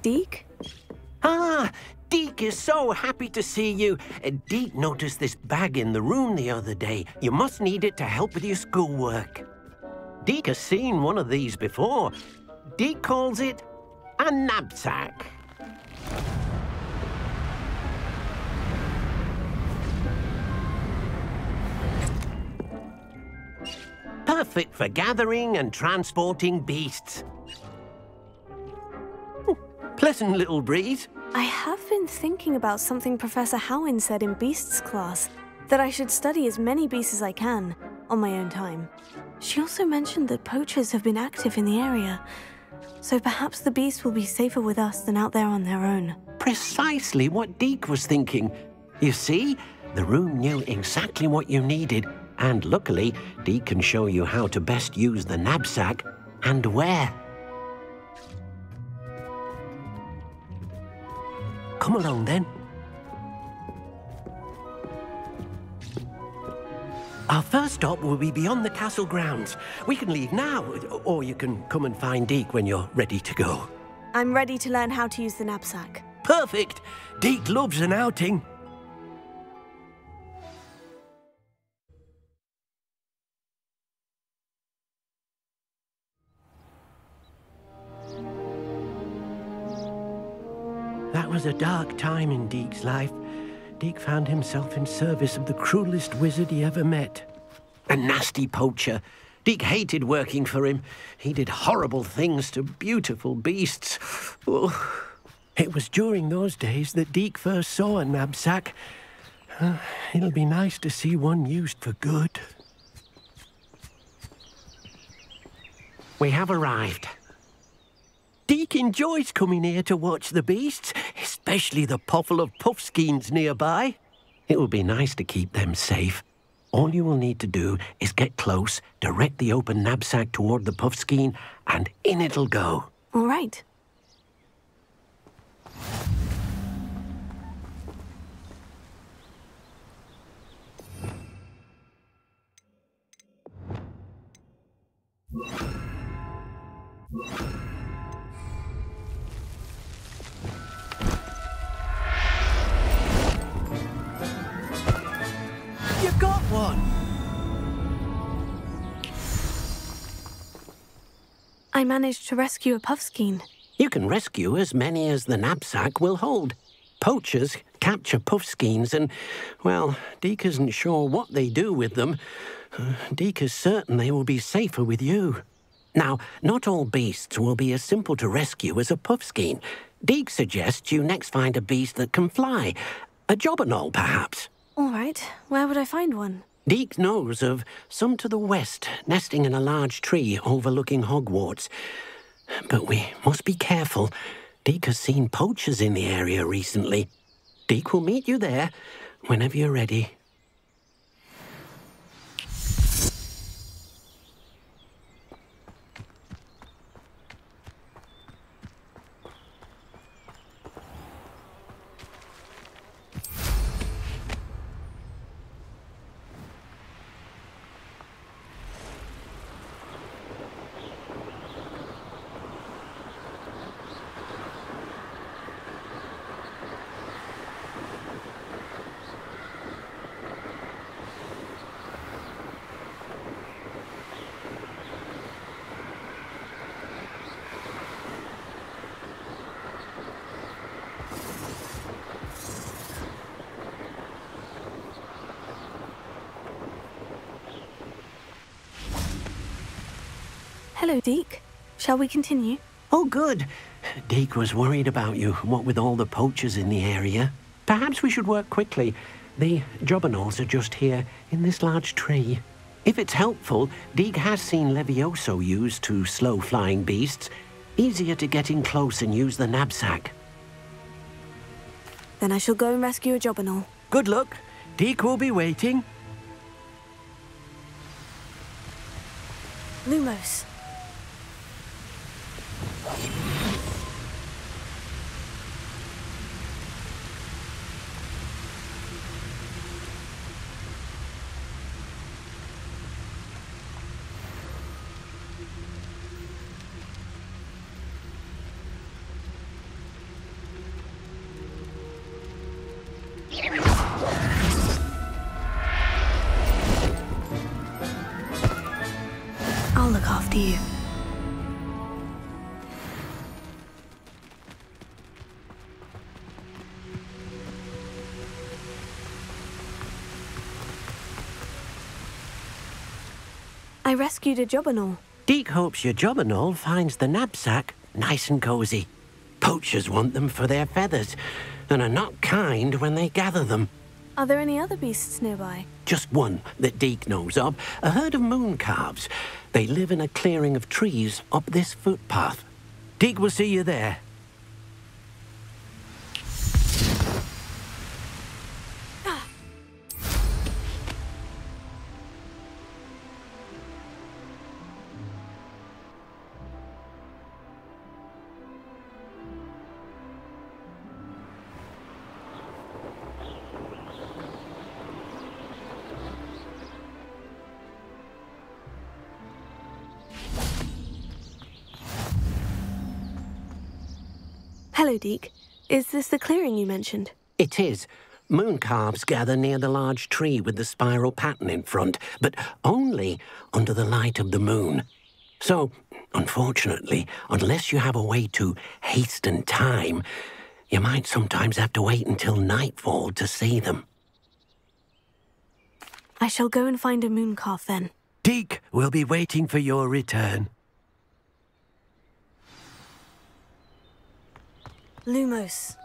Deke? Ah, Deke is so happy to see you. Deke noticed this bag in the room the other day. You must need it to help with your schoolwork. Deke has seen one of these before. Deke calls it a knapsack. Perfect for gathering and transporting beasts. Pleasant little breeze. I have been thinking about something Professor Howin said in Beasts class, that I should study as many beasts as I can, on my own time. She also mentioned that poachers have been active in the area, so perhaps the beasts will be safer with us than out there on their own. Precisely what Deke was thinking. You see, the room knew exactly what you needed, and luckily, Deke can show you how to best use the knapsack and where. Come along, then. Our first stop will be beyond the castle grounds. We can leave now, or you can come and find Deke when you're ready to go. I'm ready to learn how to use the knapsack. Perfect! Deke loves an outing. That was a dark time in Deke's life. Deke found himself in service of the cruelest wizard he ever met. A nasty poacher. Deke hated working for him. He did horrible things to beautiful beasts. Oh. It was during those days that Deke first saw a knapsack. It'll be nice to see one used for good. We have arrived. Deke enjoys coming here to watch the beasts, especially the potful of puffskeins nearby. It will be nice to keep them safe. All you will need to do is get close, direct the open knapsack toward the puffskein, and in it'll go. All right. You got one! I managed to rescue a puffskein. You can rescue as many as the knapsack will hold. Poachers capture puffskeins and, well, Deke isn't sure what they do with them. Deke is certain they will be safer with you. Now, not all beasts will be as simple to rescue as a puffskein. Deke suggests you next find a beast that can fly. A jobberknoll, perhaps. All right. Where would I find one? Deke knows of some to the west, nesting in a large tree overlooking Hogwarts. But we must be careful. Deke has seen poachers in the area recently. Deke will meet you there whenever you're ready. Hello, Deke. Shall we continue? Oh, good. Deke was worried about you, what with all the poachers in the area. Perhaps we should work quickly. The jobberknolls are just here, in this large tree. If it's helpful, Deke has seen Levioso used to slow flying beasts. Easier to get in close and use the knapsack. Then I shall go and rescue a jobberknoll. Good luck. Deke will be waiting. Lumos. you. I rescued a jobberknoll. Deek hopes your jobberknoll finds the knapsack nice and cozy. Poachers want them for their feathers, and are not kind when they gather them. Are there any other beasts nearby? Just one that Deek knows of, a herd of moon calves. They live in a clearing of trees up this footpath. Deek will see you there. Hello, Deek. Is this the clearing you mentioned? It is. Moon calves gather near the large tree with the spiral pattern in front, but only under the light of the moon. So, unfortunately, unless you have a way to hasten time, you might sometimes have to wait until nightfall to see them. I shall go and find a moon calf then. Deek will be waiting for your return. Lumos.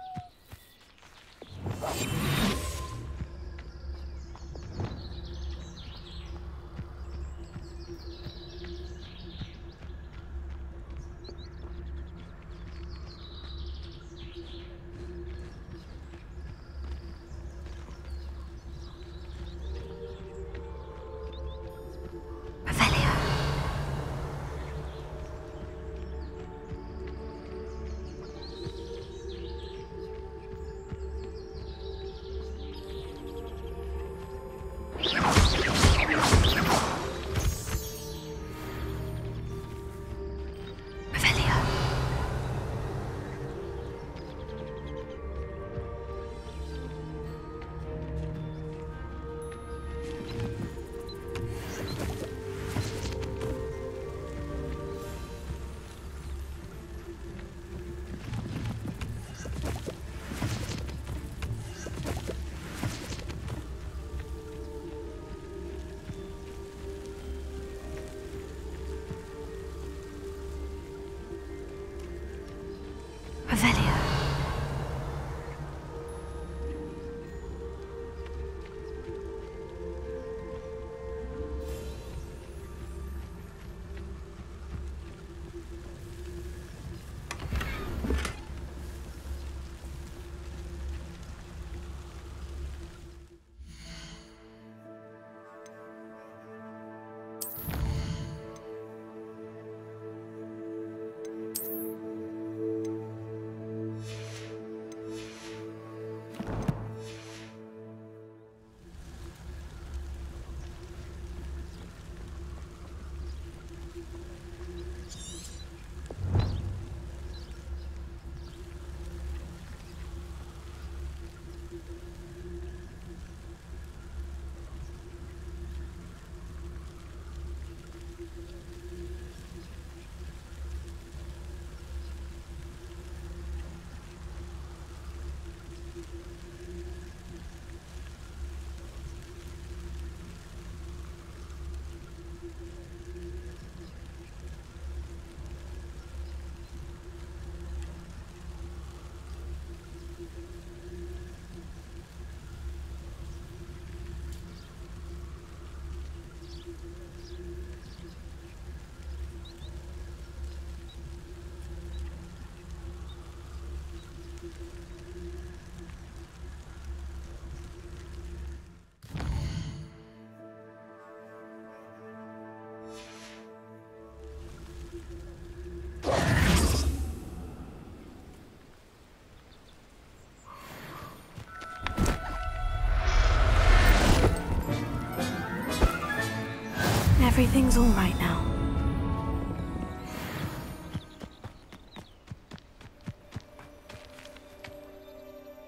Everything's all right now.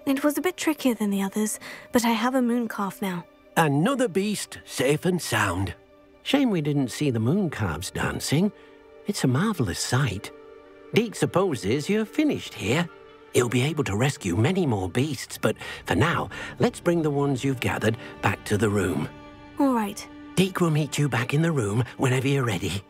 It was a bit trickier than the others, but I have a moon calf now. Another beast, safe and sound. Shame we didn't see the moon calves dancing. It's a marvellous sight. Deke supposes you're finished here. You'll be able to rescue many more beasts, but for now, let's bring the ones you've gathered back to the room. All right. Deke will meet you back in the room whenever you're ready.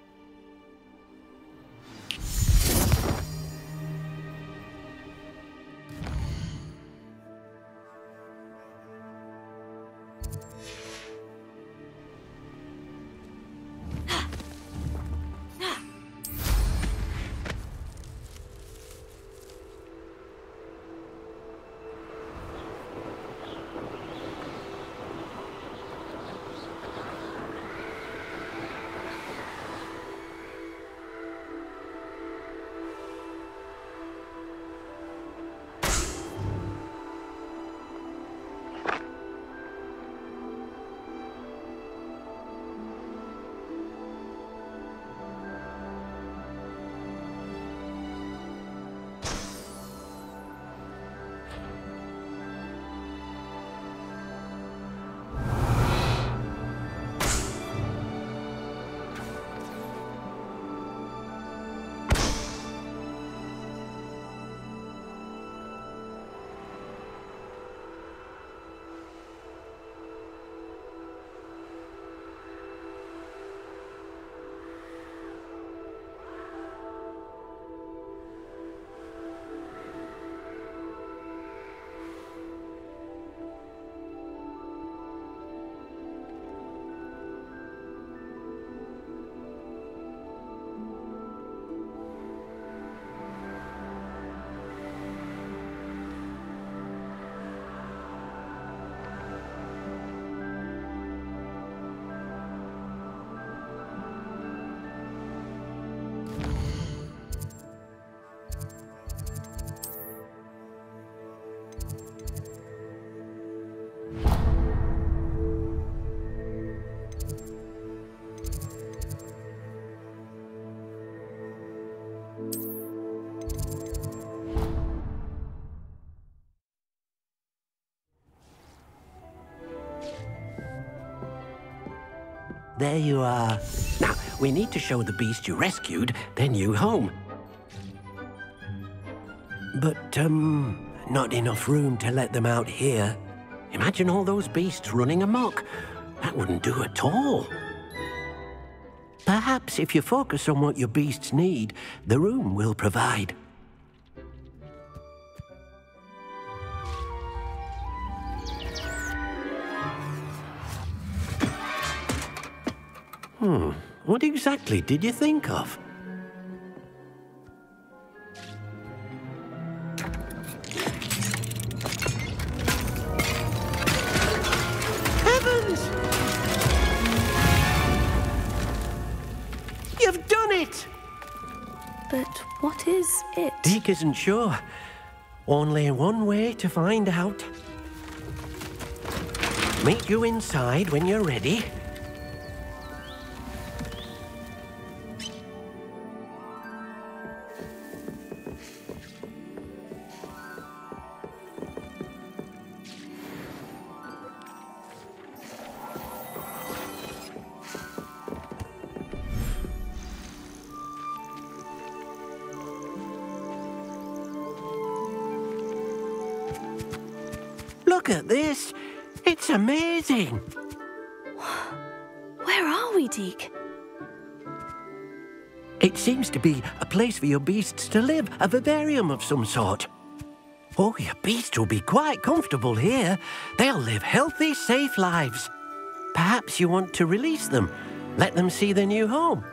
There you are. Now, we need to show the beast you rescued their new home. But, not enough room to let them out here. Imagine all those beasts running amok. That wouldn't do at all. Perhaps if you focus on what your beasts need, the room will provide. What exactly did you think of? Heavens! You've done it! But what is it? Deke isn't sure. Only one way to find out. Meet you inside when you're ready. Look at this. It's amazing. Where are we, Deke? It seems to be a place for your beasts to live, a vivarium of some sort. Oh, your beasts will be quite comfortable here. They'll live healthy, safe lives. Perhaps you want to release them, let them see their new home.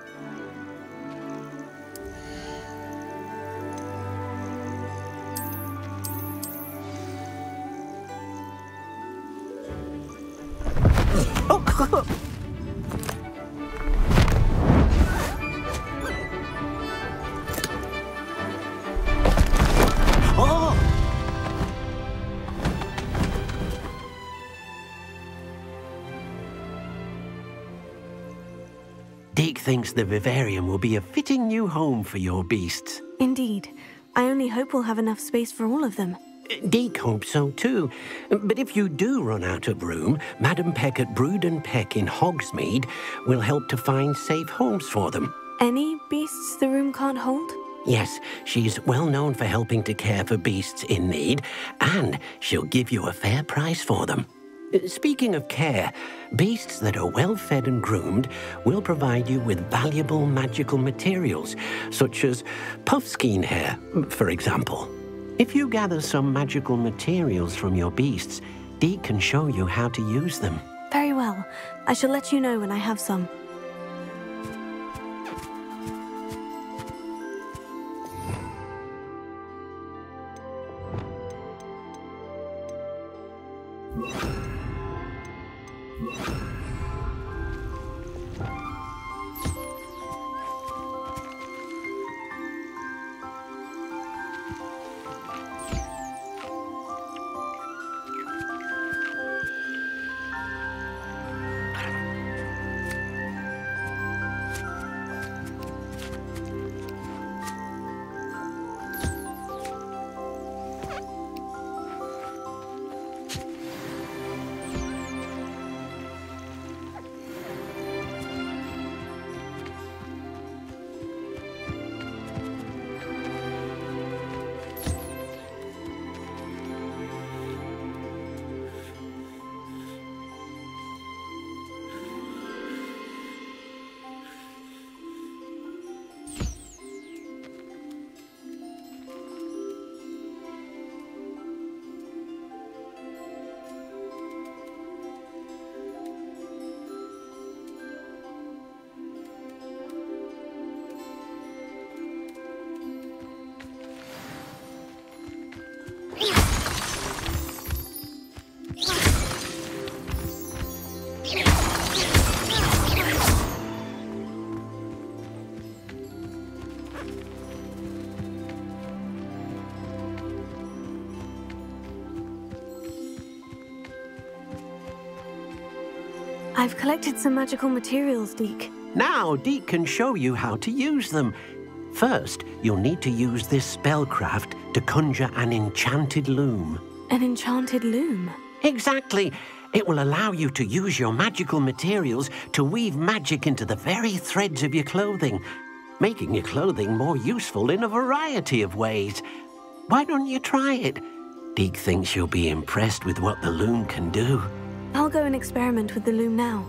Deke thinks the vivarium will be a fitting new home for your beasts. Indeed. I only hope we'll have enough space for all of them. Deke hopes so too. But if you do run out of room, Madam Peck at Brood and Peck in Hogsmeade will help to find safe homes for them. Any beasts the room can't hold? Yes, she's well known for helping to care for beasts in need, and she'll give you a fair price for them. Speaking of care, beasts that are well fed and groomed will provide you with valuable magical materials, such as puffskein hair, for example. If you gather some magical materials from your beasts, Dee can show you how to use them. Very well. I shall let you know when I have some. I've collected some magical materials, Deke. Now, Deke can show you how to use them. First, you'll need to use this spellcraft to conjure an enchanted loom. An enchanted loom? Exactly. It will allow you to use your magical materials to weave magic into the very threads of your clothing, making your clothing more useful in a variety of ways. Why don't you try it? Deke thinks you'll be impressed with what the loom can do. I'll go and experiment with the loom now.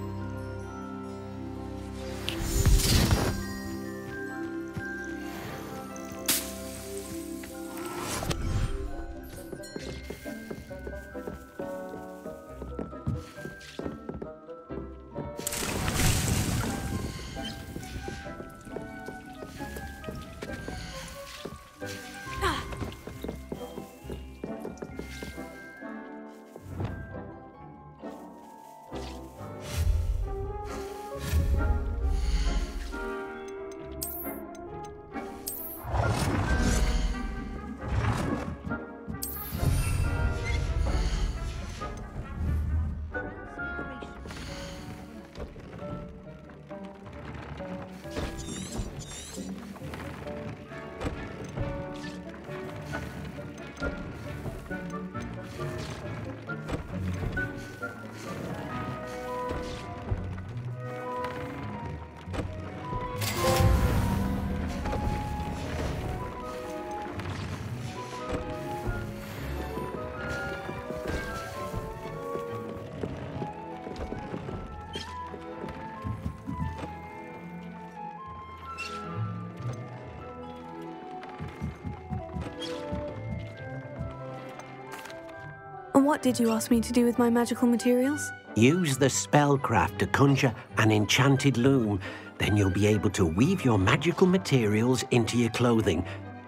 And what did you ask me to do with my magical materials? Use the spellcraft to conjure an enchanted loom. Then you'll be able to weave your magical materials into your clothing.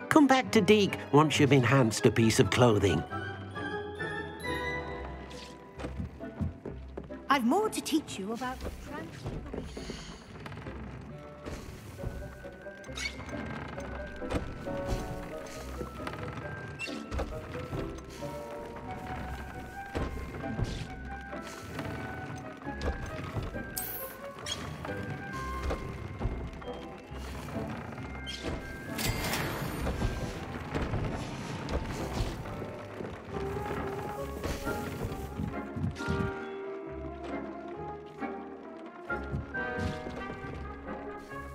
Come back to Deke once you've enhanced a piece of clothing. I've more to teach you about transfiguration.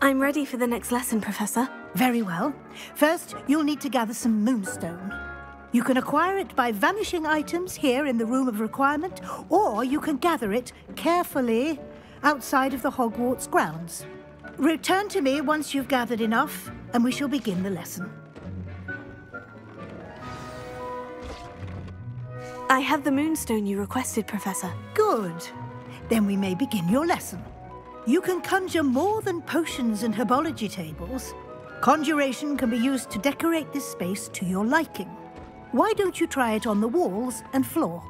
I'm ready for the next lesson, Professor. Very well. First, you'll need to gather some moonstone. You can acquire it by vanishing items here in the Room of Requirement, or you can gather it carefully outside of the Hogwarts grounds. Return to me once you've gathered enough, and we shall begin the lesson. I have the moonstone you requested, Professor. Good. Then we may begin your lesson. You can conjure more than potions and herbology tables. Conjuration can be used to decorate this space to your liking. Why don't you try it on the walls and floor?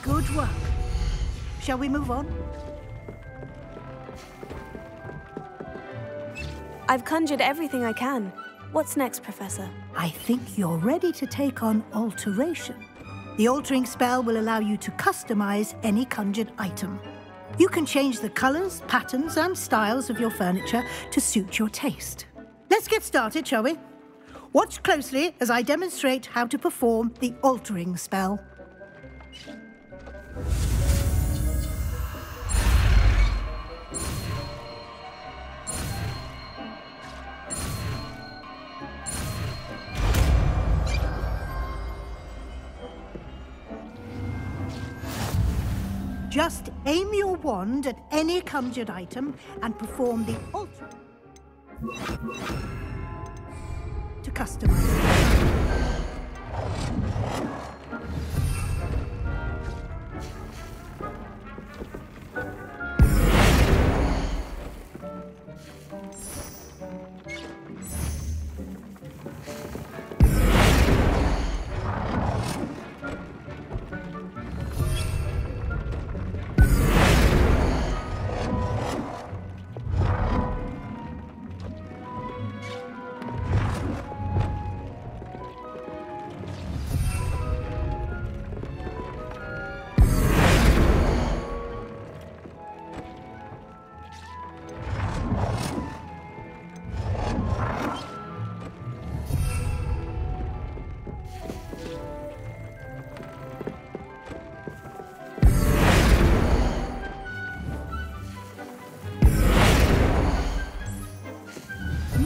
Good work. Shall we move on? I've conjured everything I can. What's next, Professor? I think you're ready to take on alteration. The altering spell will allow you to customize any conjured item. You can change the colors, patterns, and styles of your furniture to suit your taste. Let's get started, shall we? Watch closely as I demonstrate how to perform the altering spell. Just aim your wand at any conjured item and perform the alter to customize.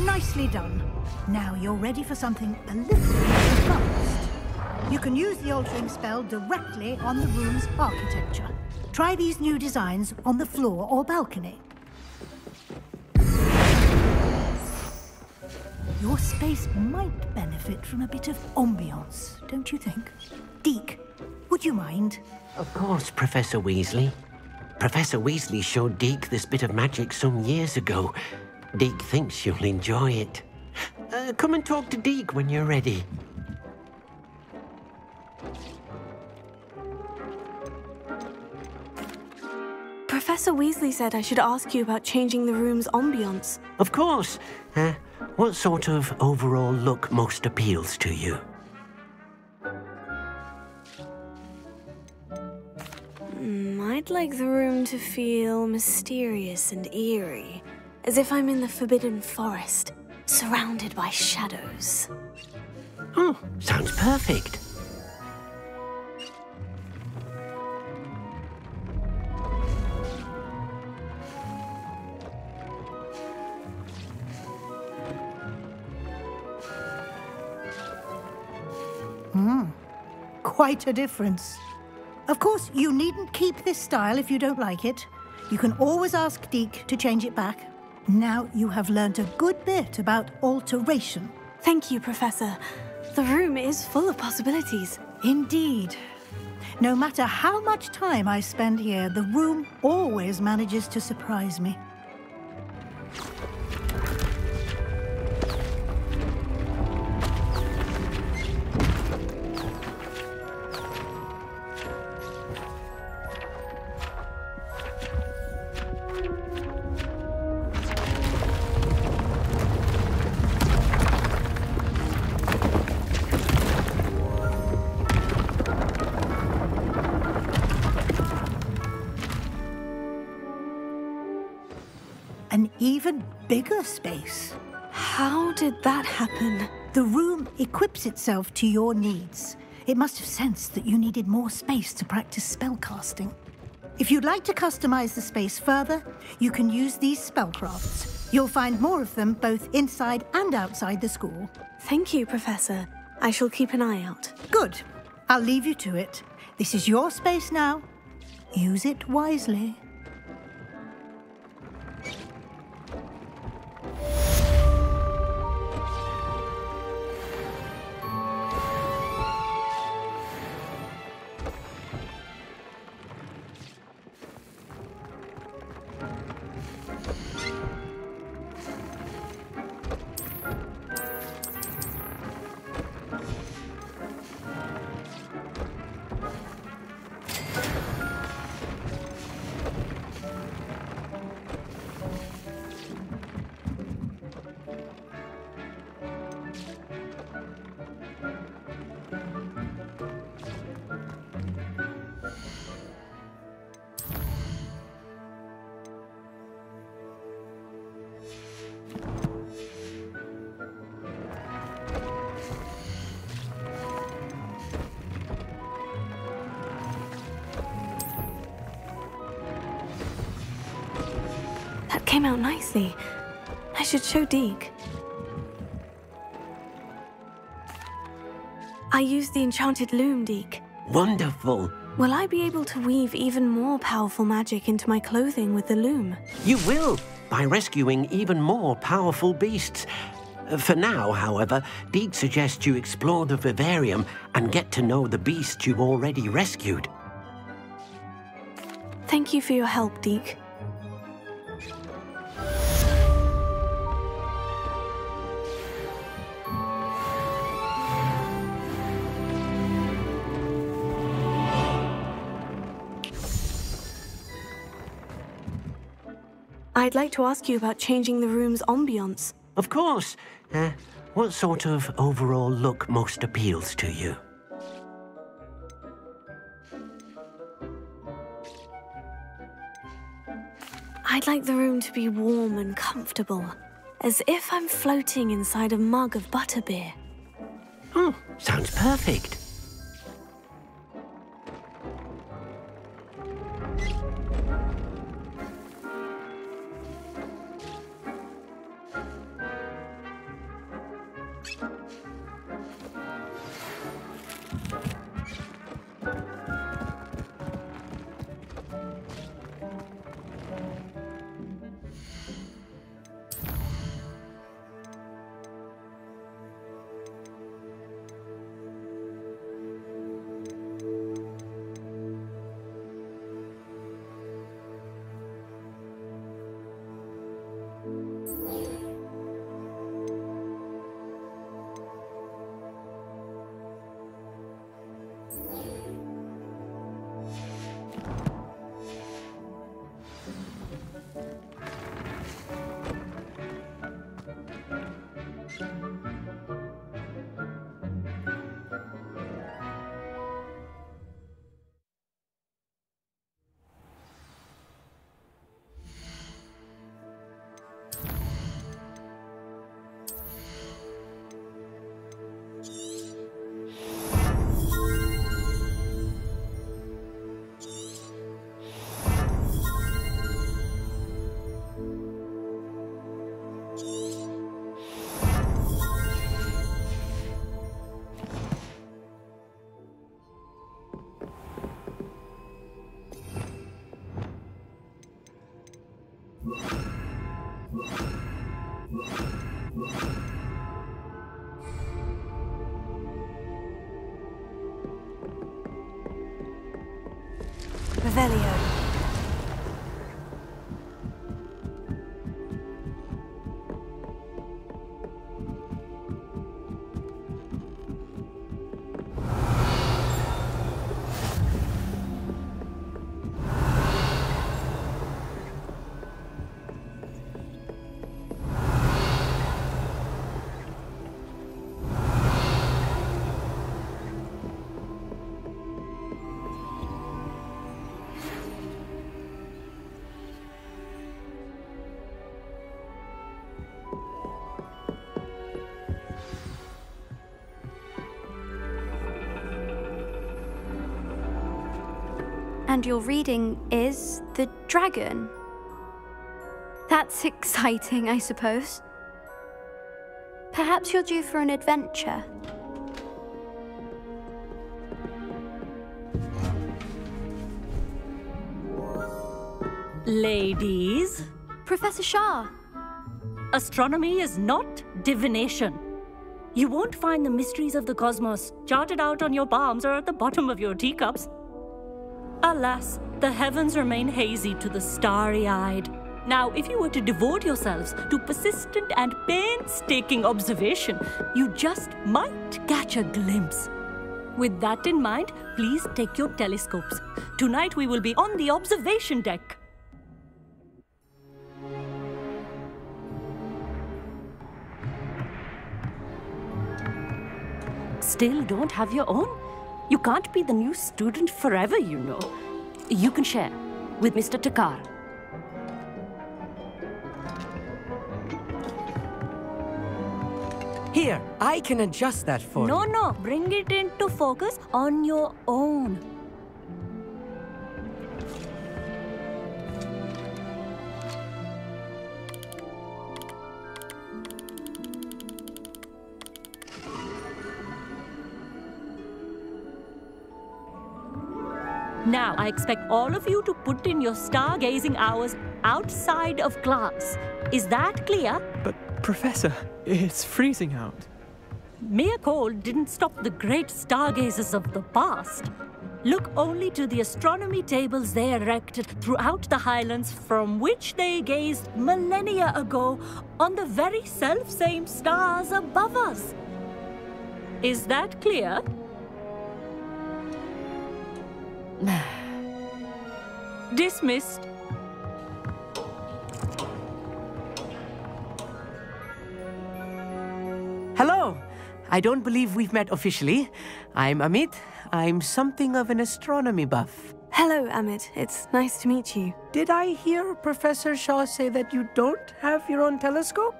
Nicely done. Now you're ready for something a little more advanced. You can use the altering spell directly on the room's architecture. Try these new designs on the floor or balcony. Your space might benefit from a bit of ambiance, don't you think? Deke, would you mind? Of course, Professor Weasley. Professor Weasley showed Deke this bit of magic some years ago. Deke thinks you'll enjoy it. Come and talk to Deke when you're ready. Professor Weasley said I should ask you about changing the room's ambiance. Of course. what sort of overall look most appeals to you? I'd like the room to feel mysterious and eerie, as if I'm in the Forbidden Forest, surrounded by shadows. Oh, sounds perfect. Quite a difference. Of course, you needn't keep this style if you don't like it. You can always ask Deke to change it back. Now you have learned a good bit about alteration. Thank you, Professor. The room is full of possibilities. Indeed. No matter how much time I spend here, the room always manages to surprise me. An even bigger space. How did that happen? The room equips itself to your needs. It must have sensed that you needed more space to practice spellcasting. If you'd like to customize the space further, you can use these spellcrafts. You'll find more of them both inside and outside the school. Thank you, Professor. I shall keep an eye out. Good. I'll leave you to it. This is your space now. Use it wisely. Came out nicely. I should show Deke. I used the enchanted loom, Deke. Wonderful. Will I be able to weave even more powerful magic into my clothing with the loom? You will, by rescuing even more powerful beasts. For now, however, Deke suggests you explore the vivarium and get to know the beasts you've already rescued. Thank you for your help, Deke. I'd like to ask you about changing the room's ambiance. Of course. What sort of overall look most appeals to you? I'd like the room to be warm and comfortable, as if I'm floating inside a mug of butterbeer. Oh, sounds perfect. Revelio. And your reading is the dragon. That's exciting, I suppose. Perhaps you're due for an adventure. Ladies, Professor Shah. astronomy is not divination. You won't find the mysteries of the cosmos charted out on your palms or at the bottom of your teacups. Alas, the heavens remain hazy to the starry-eyed. Now, if you were to devote yourselves to persistent and painstaking observation, you just might catch a glimpse. With that in mind, please take your telescopes. Tonight we will be on the observation deck. Still don't have your own? You can't be the new student forever, you know. You can share with Mr. Takar. Here, I can adjust that for you. No, bring it into focus on your own. Now, I expect all of you to put in your stargazing hours outside of class. Is that clear? But, Professor, it's freezing out. Mere cold didn't stop the great stargazers of the past. Look only to the astronomy tables they erected throughout the highlands from which they gazed millennia ago on the very self-same stars above us. Is that clear? Dismissed. Hello. I don't believe we've met officially. I'm Amit. I'm something of an astronomy buff. Hello, Amit. It's nice to meet you. Did I hear Professor Shaw say that you don't have your own telescope?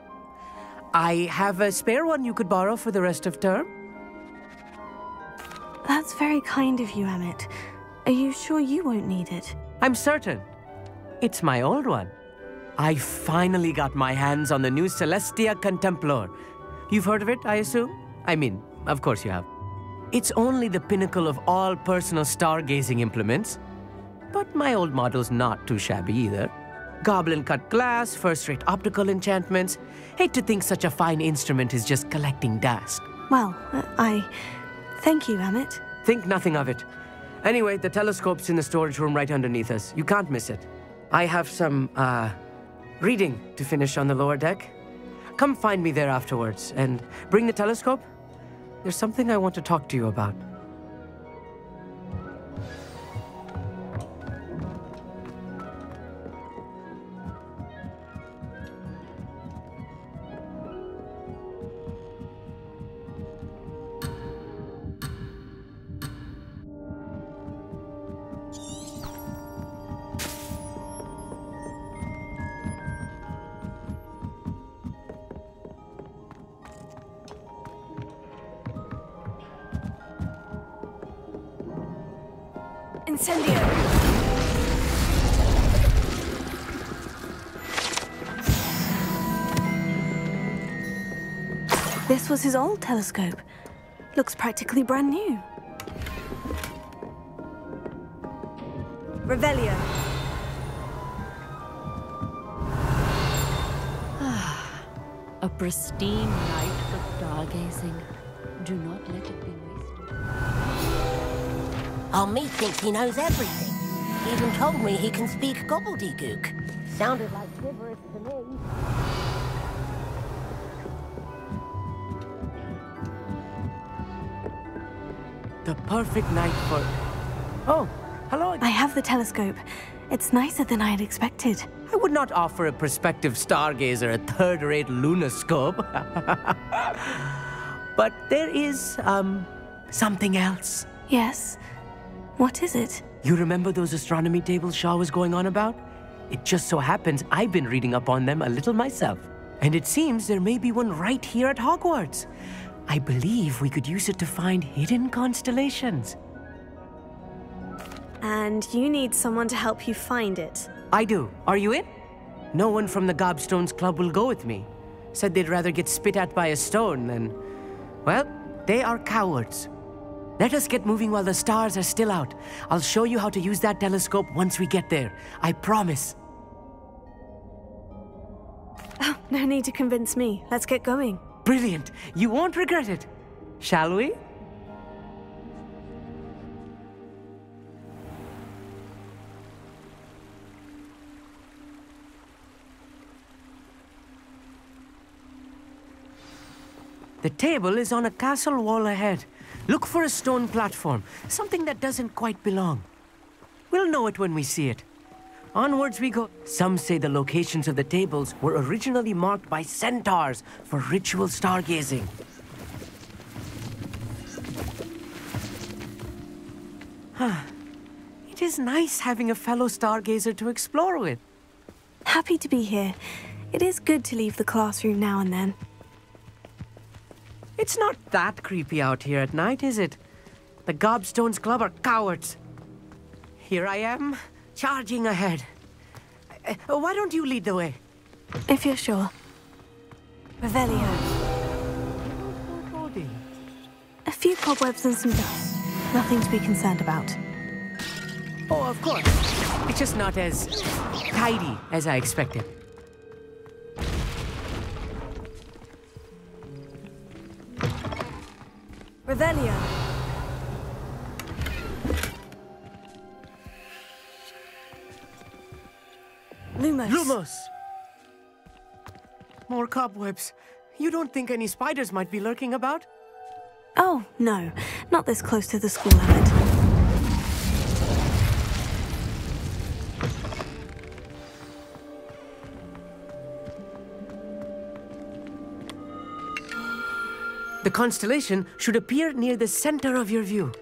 I have a spare one you could borrow for the rest of term. That's very kind of you, Amit. Are you sure you won't need it? I'm certain. It's my old one. I finally got my hands on the new Celestia Contemplor. You've heard of it, I assume? I mean, of course you have. It's only the pinnacle of all personal stargazing implements. But my old model's not too shabby either. Goblin-cut glass, first-rate optical enchantments. Hate to think such a fine instrument is just collecting dust. Well, thank you, Amit. Think nothing of it. Anyway, the telescope's in the storage room right underneath us. You can't miss it. I have some, reading to finish on the lower deck. Come find me there afterwards, and bring the telescope. There's something I want to talk to you about. Incendio! This was his old telescope. Looks practically brand new. Revelio. A pristine night for stargazing. Do not let it be wasted. Our meat thinks he knows everything. He even told me he can speak gobbledygook. Sounded like gibberish to me. The perfect night for... Oh, hello. I have the telescope. It's nicer than I had expected. I would not offer a prospective stargazer a third-rate lunoscope. But there is, something else. Yes. What is it? You remember those astronomy tables Shaw was going on about? It just so happens I've been reading up on them a little myself. And it seems there may be one right here at Hogwarts. I believe we could use it to find hidden constellations. And you need someone to help you find it. I do. Are you in? No one from the Gobstones Club will go with me. Said they'd rather get spit at by a stone than... Well, they are cowards. Let us get moving while the stars are still out. I'll show you how to use that telescope once we get there. I promise. Oh, no need to convince me. Let's get going. Brilliant. You won't regret it. Shall we? The table is on a castle wall ahead. Look for a stone platform, something that doesn't quite belong. We'll know it when we see it. Onwards we go. Some say the locations of the tables were originally marked by centaurs for ritual stargazing. It is nice having a fellow stargazer to explore with. Happy to be here. It is good to leave the classroom now and then. It's not that creepy out here at night, is it? The Gobstones Club are cowards. Here I am, charging ahead. Why don't you lead the way? If you're sure. Revelio. A few cobwebs and some dust. Nothing to be concerned about. Oh, of course. It's just not as tidy as I expected. Revelio. Lumos. Lumos! More cobwebs. You don't think any spiders might be lurking about? Oh, no. Not this close to the school limit. The constellation should appear near the center of your view.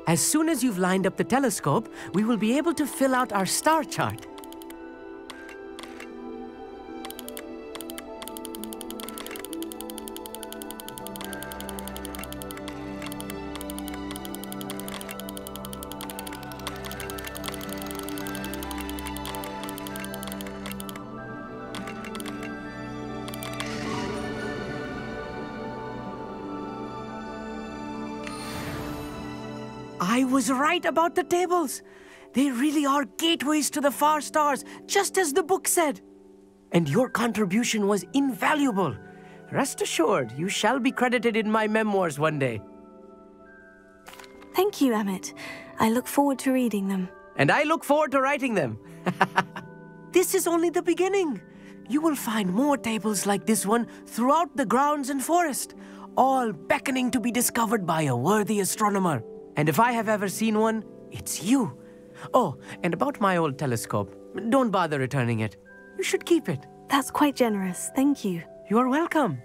As soon as you've lined up the telescope, we will be able to fill out our star chart. I was right about the tables. They really are gateways to the far stars, just as the book said. And your contribution was invaluable. Rest assured, you shall be credited in my memoirs one day. Thank you, Emmett. I look forward to reading them. And I look forward to writing them. This is only the beginning. You will find more tables like this one throughout the grounds and forest, all beckoning to be discovered by a worthy astronomer. And if I have ever seen one, it's you. Oh, and about my old telescope, don't bother returning it. You should keep it. That's quite generous. Thank you. You are welcome.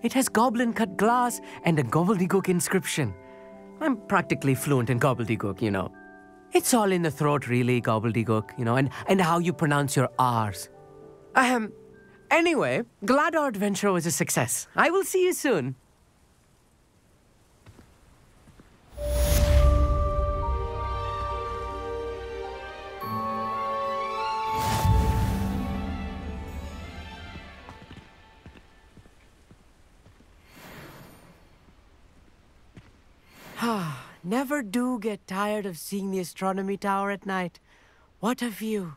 It has goblin-cut glass and a gobbledygook inscription. I'm practically fluent in gobbledygook, you know. It's all in the throat, really, gobbledygook, you know, and how you pronounce your R's. Anyway, glad our adventure was a success. I will see you soon. Never do get tired of seeing the astronomy tower at night. What a view.